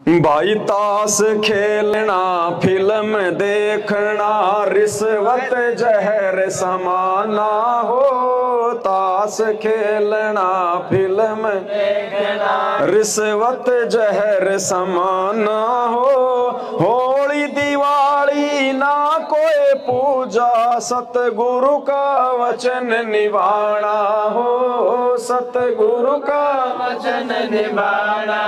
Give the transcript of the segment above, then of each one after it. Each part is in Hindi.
भाई ताश खेलना फिल्म देखना रिश्वत जहर समाना हो। ताश खेलना फिल्म देखना रिश्वत जहर समाना हो। होली दिवाली ना कोई पूजा सतगुरु का वचन निभाना हो। सतगुरु का वचन निभाना।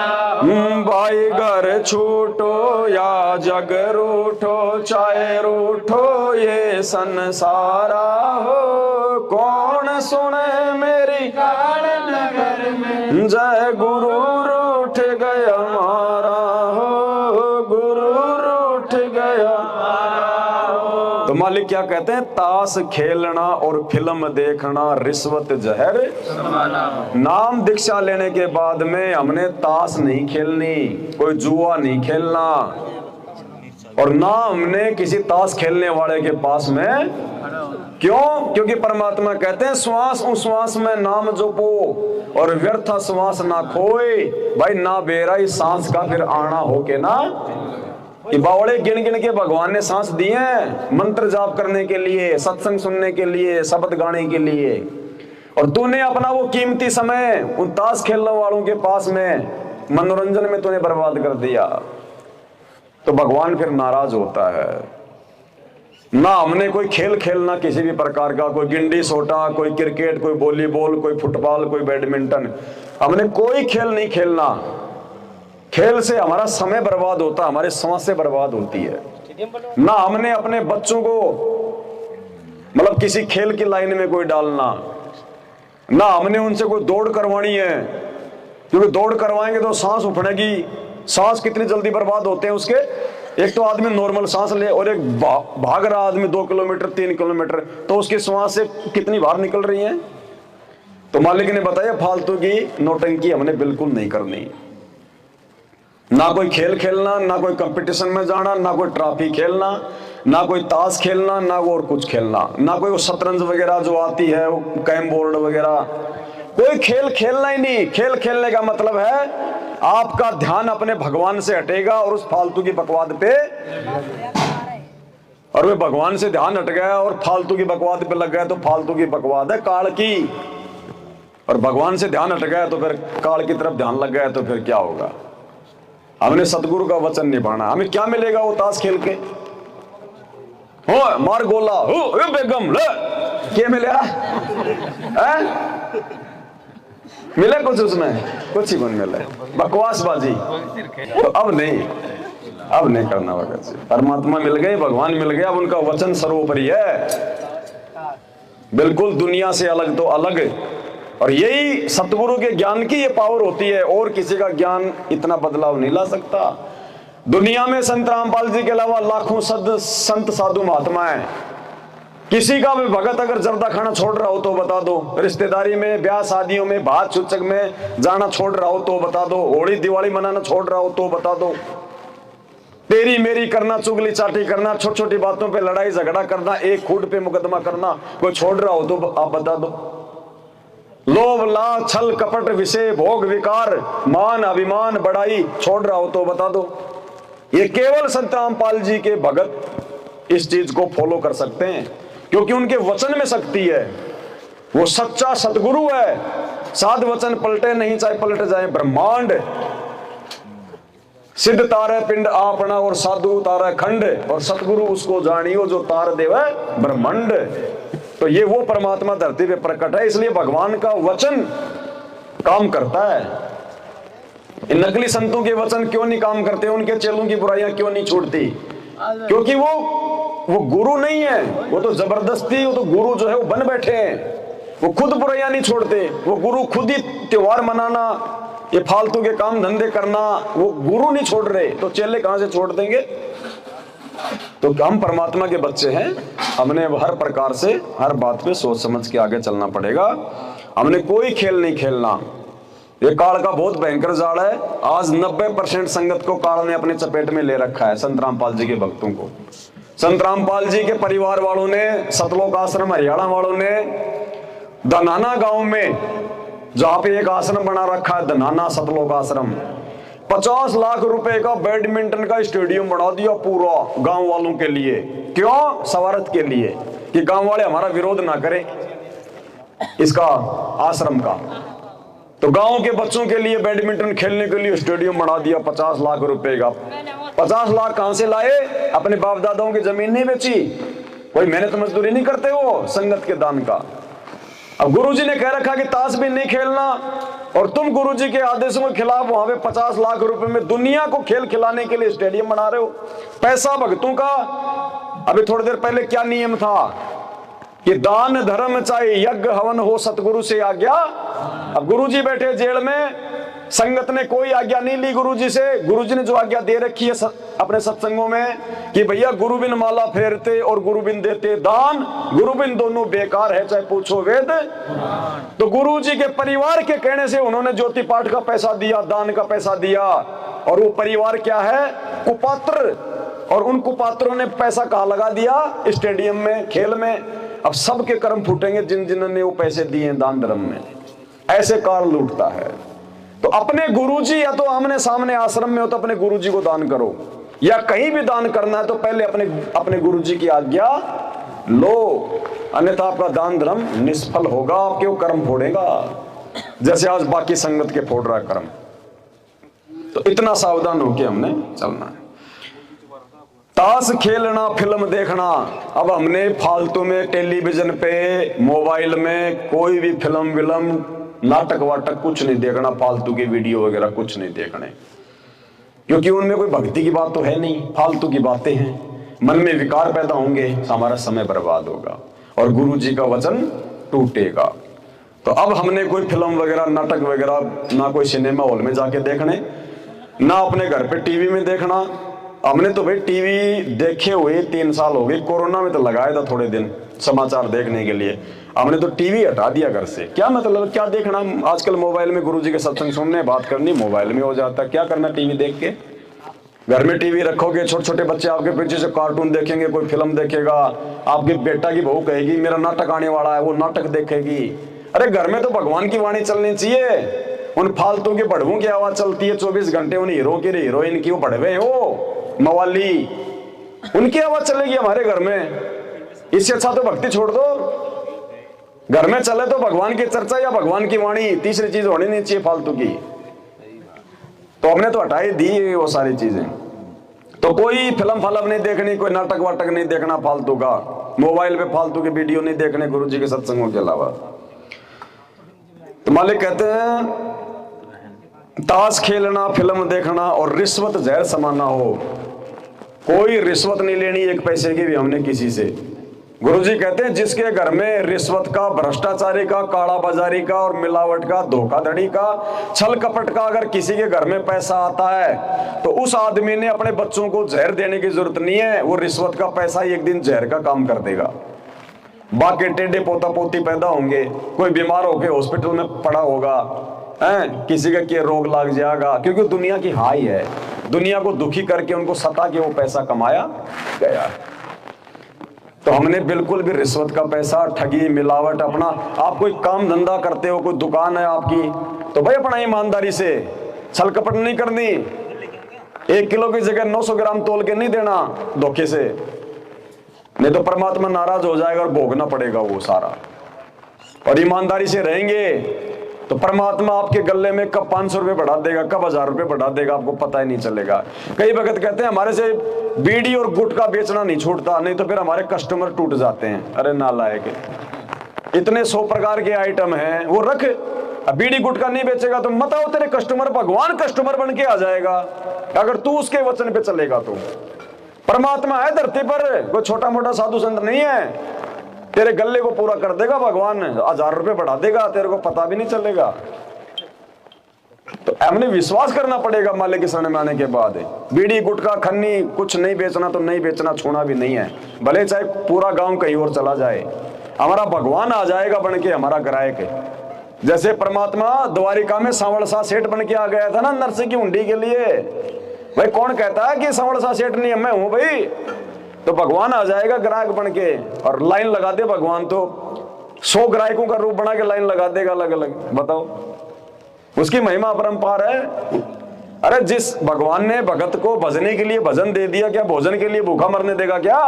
भाई घर छूटो या जग रूठो चाहे रूठो ये संसारा हो। कौन सुने मेरी काल नगर में जय गुरु रूठ गया हमारा हो। गुरु रूठ गया हमारा हो। तो मालिक क्या कहते हैं? ताश खेलना और फिल्म देखना रिश्वत जहर। नाम दीक्षा लेने के बाद में हमने ताश नहीं खेलनी, कोई जुआ नहीं खेलना, और ना हमने किसी ताश खेलने वाले के पास में। क्यों? क्योंकि परमात्मा कहते हैं श्वास उश्वास में नाम जपो और व्यर्थ श्वास ना खोए। भाई ना बेरा इस सांस का फिर आना हो के ना। ये बावड़े गिन गिन के भगवान ने सांस दिए हैं मंत्र जाप करने के लिए, सत्संग सुनने के लिए, शब्द गाने के लिए, और तूने अपना वो कीमती समय उन ताश खेलने वालों के पास में मनोरंजन में तूने बर्बाद कर दिया। तो भगवान फिर नाराज होता है। ना हमने कोई खेल खेलना किसी भी प्रकार का, कोई गिंडी सोटा, कोई क्रिकेट, कोई वॉलीबॉल, कोई फुटबॉल, कोई बैडमिंटन, हमने कोई खेल नहीं खेलना। खेल से हमारा समय बर्बाद होता, हमारी सांसें बर्बाद होती है। ना हमने अपने बच्चों को मतलब किसी खेल की लाइन में कोई डालना, ना हमने उनसे कोई दौड़ करवानी है, क्योंकि दौड़ करवाएंगे तो सांस उफड़ेगी। सांस कितनी जल्दी बर्बाद होते हैं उसके। एक तो आदमी नॉर्मल सांस ले और एक भाग रहा आदमी 2 किलोमीटर 3 किलोमीटर, तो उसकी सांस से कितनी बाहर निकल रही है। तो मालिक ने बताया फालतू की नौटंकी हमने बिल्कुल नहीं करनी। ना कोई खेल खेलना, ना कोई कंपटीशन में जाना, ना कोई ट्रॉफी खेलना, ना कोई ताश खेलना, ना और कुछ खेलना, ना कोई वो शतरंज वगैरह जो आती है, वो कैरम बोर्ड वगैरह, कोई खेल खेलना ही नहीं। खेल खेलने का मतलब है आपका ध्यान अपने भगवान से हटेगा और उस फालतू की बकवाद पे, और वे भगवान से ध्यान हट गया और फालतू की बकवाद पे लग गया तो फालतू की बकवाद है काल की। और भगवान से ध्यान हट गया तो फिर काल की तरफ ध्यान लग गया तो फिर क्या होगा? हमने सतगुरु का वचन निभाना। हमें क्या मिलेगा वो ताश खेल के? हो मार गोला हो बेगम ले क्या मिलेगा? मिले कुछ उसमें? कुछ ही बन मिले, बकवासबाजी। अब नहीं करना वगैरह। परमात्मा मिल गए, भगवान मिल गया, अब उनका वचन सर्वोपरि है, बिल्कुल दुनिया से अलग तो अलग। और यही सतगुरु के ज्ञान की ये पावर होती है, और किसी का ज्ञान इतना बदलाव नहीं ला सकता। दुनिया में संत रामपाल जी के अलावा लाखों संत साधु महात्मा है। किसी का भी भगत अगर जर्दा खाना छोड़ रहा हो तो बता दो, रिश्तेदारी में, ब्याह शादियों में, भात चुचक में जाना छोड़ रहा हो तो बता दो, होली दिवाली मनाना छोड़ रहा हो तो बता दो, तेरी मेरी करना, चुगली चाटी करना, छोटी छोटी बातों पे लड़ाई झगड़ा करना, एक खूट पे मुकदमा करना कोई छोड़ रहा हो तो आप बता दो। लोभ लाभ छल कपट विषय भोग विकार मान अभिमान बड़ाई छोड़ रहा हो तो बता दो। ये केवल संत रामपाल जी के भगत इस चीज को फॉलो कर सकते हैं, क्योंकि उनके वचन में शक्ति है। वो सच्चा सतगुरु है। साध वचन पलटे नहीं चाहे पलट जाए ब्रह्मांड। सिद्ध तारे पिंड आपना और साधु तारे खंड, और सतगुरु उसको जानियो जो तार देवे ब्रह्मांड। तो ये वो परमात्मा धरती पे प्रकट है, इसलिए भगवान का वचन काम करता है। इन नकली संतों के वचन क्यों नहीं काम करते? उनके चेलों की बुराइयां क्यों नहीं छूटती? क्योंकि वो गुरु नहीं है, वो तो जबरदस्ती, वो तो गुरु जो है वो बन बैठे हैं। वो खुद बुराइयां नहीं छोड़ते। वो गुरु खुद ही त्योहार मनाना, ये फालतू के काम धंधे करना, वो गुरु नहीं छोड़ रहे, तो चेले कहां से छोड़ देंगे? तो हम परमात्मा के बच्चे हैं, हमने हर प्रकार से हर बात पे सोच समझ के आगे चलना पड़ेगा। हमने कोई खेल नहीं खेलना। ये काल का बहुत भयंकर जाल है। आज 90% संगत को काल ने अपने चपेट में ले रखा है, संत रामपाल जी के भक्तों को। संत रामपाल जी के परिवार वालों ने, सतलोक आश्रम हरियाणा वालों ने धनाना गांव में, जहां पे एक आश्रम बना रखा है धनाना सतलोक आश्रम, 50 लाख रुपए का बैडमिंटन का स्टेडियम बना दिया पूरा गांव वालों के लिए। क्यों? सवारत के लिए, कि गांव वाले हमारा विरोध ना करें इसका आश्रम का। तो गांव के बच्चों के लिए बैडमिंटन खेलने के लिए स्टेडियम बना दिया 50 लाख रुपए का। 50 लाख कहां से लाए? अपने बाप दादाओं की जमीन नहीं बेची, कोई मेहनत मजदूरी नहीं करते, वो संगत के दान का। अब गुरुजी ने कह रखा कि ताश भी नहीं खेलना, और तुम गुरुजी के आदेशों के खिलाफ वहां पे 50 लाख रुपए में दुनिया को खेल खिलाने के लिए स्टेडियम बना रहे हो। पैसा भक्तों का। अभी थोड़ी देर पहले क्या नियम था कि दान धर्म चाहे यज्ञ हवन हो सतगुरु से आज्ञा। अब गुरुजी बैठे जेल में, संगत ने कोई आज्ञा नहीं ली गुरुजी से। गुरुजी ने जो आज्ञा दे रखी है अपने सत्संगों में कि भैया गुरु बिन माला फेरते और गुरु बिन देते दान, गुरु बिन दोनों बेकार है चाहे पूछो वेद। तो गुरुजी के परिवार के कहने से उन्होंने ज्योति पाठ का पैसा दिया, दान का पैसा दिया। और वो परिवार क्या है? कुपात्र। और उन कुपात्रों ने पैसा कहाँ लगा दिया? स्टेडियम में, खेल में। अब सबके कर्म फूटेंगे जिन जिन्होंने वो पैसे दिए दान धर्म में। ऐसे कार लूटता है। तो अपने गुरुजी, या तो आमने सामने आश्रम में हो तो अपने गुरुजी को दान करो, या कहीं भी दान करना है तो पहले अपने गुरुजी की आज्ञा लो, अन्यथा आपका दान धर्म निष्फल होगा, आपके वो कर्म फोड़ेगा जैसे आज बाकी संगत के फोड़ रहा कर्म। तो इतना सावधान होकर हमने चलना है। ताश खेलना, फिल्म देखना। अब हमने फालतू में टेलीविजन पे, मोबाइल में कोई भी फिल्म विलम, नाटक वाटक कुछ नहीं देखना, फालतू की वीडियो वगैरह कुछ नहीं देखने, क्योंकि उनमें कोई भक्ति की बात तो है नहीं, फालतू की बातें हैं। मन में विकार पैदा होंगे, हमारा समय बर्बाद होगा और गुरु जी का वचन टूटेगा। तो अब हमने कोई फिल्म वगैरह, नाटक वगैरह ना कोई सिनेमा हॉल में जाके देखने, ना अपने घर पे टीवी में देखना। हमने तो भाई टीवी देखे हुए 3 साल हो गए, कोरोना में तो लगाया था थोड़े दिन समाचार देखने के लिए। हमने तो टीवी हटा दिया घर से। क्या मतलब, क्या देखना? आजकल मोबाइल में गुरुजी के सत्संग सुनने, बात करनी मोबाइल में हो जाता है। क्या करना टीवी देख के? घर में टीवी रखोगे, छोटे छोटे बच्चे आपके पीछे से कार्टून देखेंगे, कोई फिल्म देखेगा, आपके बेटा की बहू कहेगी मेरा नाटक आने वाला है, वो नाटक देखेगी। अरे घर में तो भगवान की वाणी चलनी चाहिए। उन फालतू के बड़वों की आवाज चलती है 24 घंटे, उन हीरो की हीरोइन की, वो बड़वे हो मवाली, उनकी आवाज चलेगी हमारे घर में। इससे अच्छा तो भक्ति छोड़ दो। घर में चले तो भगवान की चर्चा या भगवान की वाणी, तीसरी चीज होनी नहीं चाहिए फालतू की। तो हमने तो हटाई दी वो सारी चीजें। तो कोई फिल्म फलम नहीं देखनी, कोई नाटक वाटक नहीं देखना फालतू का, मोबाइल पे फालतू के वीडियो नहीं देखने गुरुजी के सत्संगों के अलावा। तो मालिक कहते हैं ताश खेलना, फिल्म देखना और रिश्वत जहर समाना हो। कोई रिश्वत नहीं लेनी, 1 पैसे की भी हमने किसी से। गुरुजी कहते हैं जिसके घर में रिश्वत का, भ्रष्टाचारी का, काला बाजारी का और मिलावट का, धोखाधड़ी का, छल कपट का अगर किसी के घर में पैसा आता है तो उस आदमी ने अपने बच्चों को जहर देने की जरूरत नहीं है। वो रिश्वत का पैसा एक दिन जहर का काम कर देगा। बाकी टेढ़े पोता पोती पैदा होंगे, कोई बीमार होके हॉस्पिटल में पड़ा होगा, किसी का क्या रोग लग जाएगा, क्योंकि दुनिया की हाई है। दुनिया को दुखी करके उनको सता के वो पैसा कमाया गया। तो हमने बिल्कुल भी रिश्वत का पैसा, ठगी, मिलावट, अपना आप कोई काम धंधा करते हो, कोई दुकान है आपकी, तो भाई अपना ईमानदारी से, छल कपट नहीं करनी। 1 किलो की जगह 900 ग्राम तोल के नहीं देना धोखे से, नहीं तो परमात्मा नाराज हो जाएगा और भोगना पड़ेगा वो सारा। और ईमानदारी से रहेंगे तो परमात्मा आपके गले में कब 500 रुपए बढ़ा देगा, कब 1000 रुपए बढ़ा देगा, आपको पता ही नहीं चलेगा। कई वक्त कहते हैं हमारे से बीड़ी और गुटखा बेचना नहीं छूटता, नहीं तो फिर हमारे कस्टमर टूट जाते हैं। अरे नालायक, इतने 100 प्रकार के आइटम हैं, वो रख। बीड़ी गुटखा नहीं बेचेगा तो मत आओ, तेरे कस्टमर भगवान कस्टमर बन के आ जाएगा अगर तू उसके वचन पे चलेगा। तो परमात्मा है धरती पर, कोई छोटा मोटा साधु संत नहीं है। तेरे गले को पूरा कर देगा भगवान, 1000 रुपए बढ़ा देगा, तेरे को पता भी नहीं चलेगा। तो हमने विश्वास करना पड़ेगा मालिक के शरण में आने के बाद। बीड़ी गुटखा खन्नी कुछ नहीं बेचना, तो नहीं बेचना, छूना भी नहीं है, भले चाहे पूरा गांव कहीं और चला जाए। हमारा भगवान आ जाएगा बन के हमारा ग्राहक। जैसे परमात्मा द्वारिका में सांवल सा सेठ बन के आ गया था ना नरसिंह की हुंडी के लिए। भाई कौन कहता है कि सांवल सा सेठ नहीं, मैं हूं भाई। तो भगवान आ जाएगा ग्राहक बन के, और लाइन लगा दे भगवान तो 100 ग्राहकों का रूप बना के लाइन लगा देगा अलग अलग। बताओ, उसकी महिमा अपरंपार है। अरे जिस भगवान ने भगत को भजने के लिए भजन दे दिया, क्या भोजन के लिए भूखा मरने देगा क्या?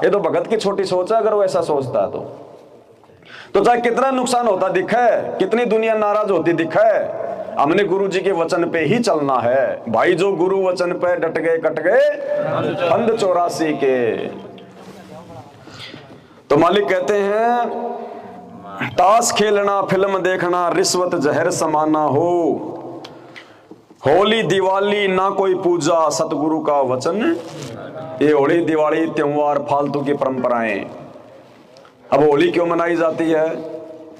ये तो भगत की छोटी सोच है, अगर वो ऐसा सोचता है तो चाहे कितना नुकसान होता दिखे, कितनी दुनिया नाराज होती दिखे, हमने गुरु जी के वचन पे ही चलना है भाई। जो गुरु वचन पे डट गए कट गए फंद 84 के। तो मालिक कहते हैं ताश खेलना फिल्म देखना रिश्वत जहर समाना हो, होली दिवाली ना कोई पूजा सतगुरु का वचन। ये होली दिवाली त्योहार फालतू की परंपराएं। अब होली क्यों मनाई जाती है?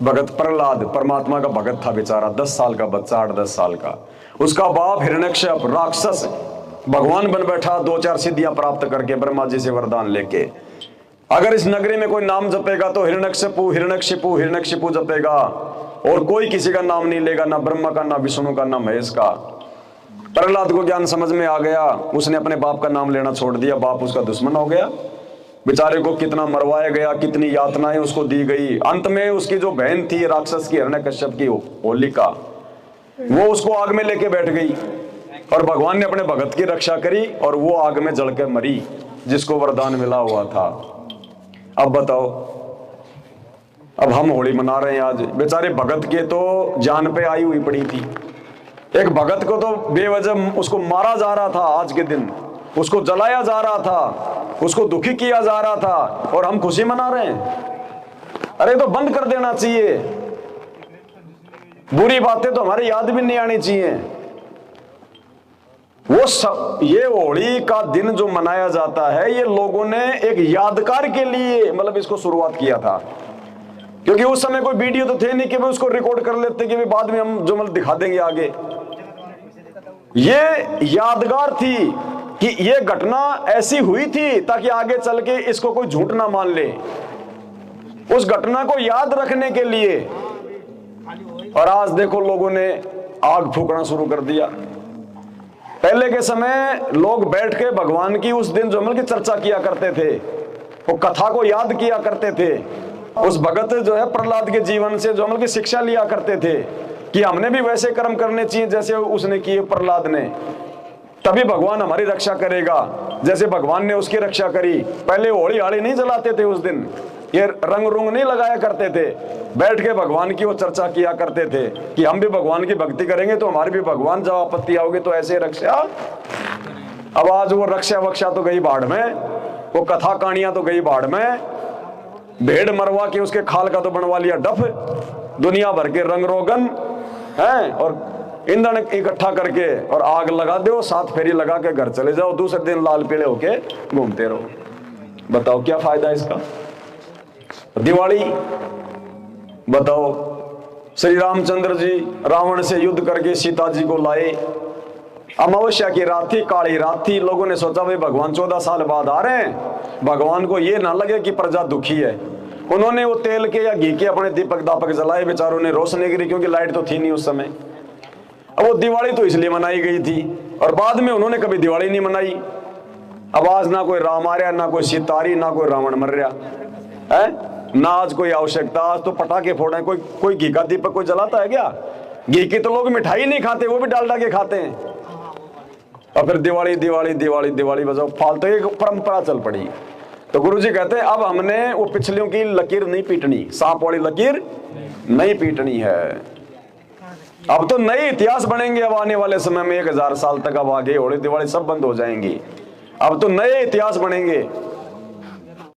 भगत प्रहलाद परमात्मा का भगत था बेचारा, 10 साल का बच्चा, 8-10 साल का। उसका बाप हिरण्यकश्यप राक्षस भगवान बन बैठा, 2-4 सिद्धियां प्राप्त करके ब्रह्मा जी से वरदान लेके। अगर इस नगरी में कोई नाम जपेगा तो हिरण्यकश्यपु हिरण्यकशिपु हिरण्यकशिपु जपेगा, और कोई किसी का नाम नहीं लेगा, ना ब्रह्मा का, ना विष्णु का, ना महेश का। प्रहलाद को ज्ञान समझ में आ गया, उसने अपने बाप का नाम लेना छोड़ दिया, बाप उसका दुश्मन हो गया। बेचारे को कितना मरवाया गया, कितनी यातनाएं उसको दी गई। अंत में उसकी जो बहन थी राक्षस की, हिरण्यकश्यप की होलिका, वो उसको आग में लेके बैठ गई, और भगवान ने अपने भगत की रक्षा करी, और वो आग में जल के मरी, जिसको वरदान मिला हुआ था। अब बताओ, अब हम होली मना रहे हैं आज, बेचारे भगत के तो जान पे आई हुई पड़ी थी। एक भगत को तो बेवजह उसको मारा जा रहा था, आज के दिन उसको जलाया जा रहा था, उसको दुखी किया जा रहा था, और हम खुशी मना रहे हैं। अरे तो बंद कर देना चाहिए, बुरी बातें तो हमारे याद भी नहीं आनी चाहिए। वो सब, ये होली का दिन जो मनाया जाता है, ये लोगों ने एक यादगार के लिए मतलब इसको शुरुआत किया था, क्योंकि उस समय कोई वीडियो तो थे नहीं कि उसको रिकॉर्ड कर लेते कि बाद में हम जो मतलब दिखा देंगे आगे। ये यादगार थी कि ये घटना ऐसी हुई थी ताकि आगे चल के इसको कोई झूठ ना मान ले, उस घटना को याद रखने के लिए। और आज देखो लोगों ने आग फूकना शुरू कर दिया। पहले के समय लोग बैठ के भगवान की उस दिन जो की चर्चा किया करते थे, वो कथा को याद किया करते थे, उस भगत जो है प्रहलाद के जीवन से जो की शिक्षा लिया करते थे कि हमने भी वैसे कर्म करने चाहिए जैसे उसने किए प्रहलाद ने, तभी भगवान हमारी रक्षा करेगा जैसे भगवान ने उसकी रक्षा करी। पहले होली हाड़ी नहीं जलाते थे, उस दिन ये रंग रुंग नहीं लगाया करते थे, बैठ के भगवान की वो चर्चा किया करते थे कि हम भी भगवान की भक्ति करेंगे तो हमारी भी भगवान जब आपत्ति आओगे तो ऐसे रक्षा। अब आज वो रक्षा वक्षा तो गई बाढ़ में, वो कथा कहानियां तो गई बाढ़ में, भेड़ मरवा के उसके खाल का तो बनवा लिया डफ, दुनिया भर के रंग रोगन हैं, और ईंधन इकट्ठा करके और आग लगा दो, 7 फेरी लगा के घर चले जाओ, दूसरे दिन लाल पीले होके घूमते रहो। बताओ क्या फायदा इसका? दिवाली बताओ, श्री रामचंद्र जी रावण से युद्ध करके सीता जी को लाए, अमावस्या की रात थी, काली रात थी, लोगों ने सोचा भाई भगवान 14 साल बाद आ रहे हैं, भगवान को ये ना लगे कि प्रजा दुखी है। उन्होंने वो तेल के या घी के अपने दीपक दापक जलाए, बेचारों ने रोशनी गिरी, क्योंकि लाइट तो थी नहीं उस समय। अब वो दिवाली तो इसलिए मनाई गई थी, और बाद में उन्होंने कभी दिवाली नहीं मनाई। अब आज ना कोई राम आ रहा, ना कोई सीता आ रही, ना कोई रावण मर रहा है, ना आज कोई आवश्यकता। आज तो पटाखे फोड़ रहे, कोई घी का दीपक कोई जलाता है क्या? घी की तो लोग मिठाई नहीं खाते, वो भी डालडा के खाते हैं, और फिर दिवाली दिवाली दिवाली दिवाली बजाओ, फालतू एक परंपरा चल पड़ी। तो गुरुजी कहते हैं अब हमने वो पिछलियों की लकीर नहीं पीटनी, सांप वाली लकीर नहीं पीटनी है। अब तो नए इतिहास बनेंगे, अब आने वाले समय में 1000 साल तक अब आगे होली दिवाली सब बंद हो जाएंगी, अब तो नए इतिहास बनेंगे।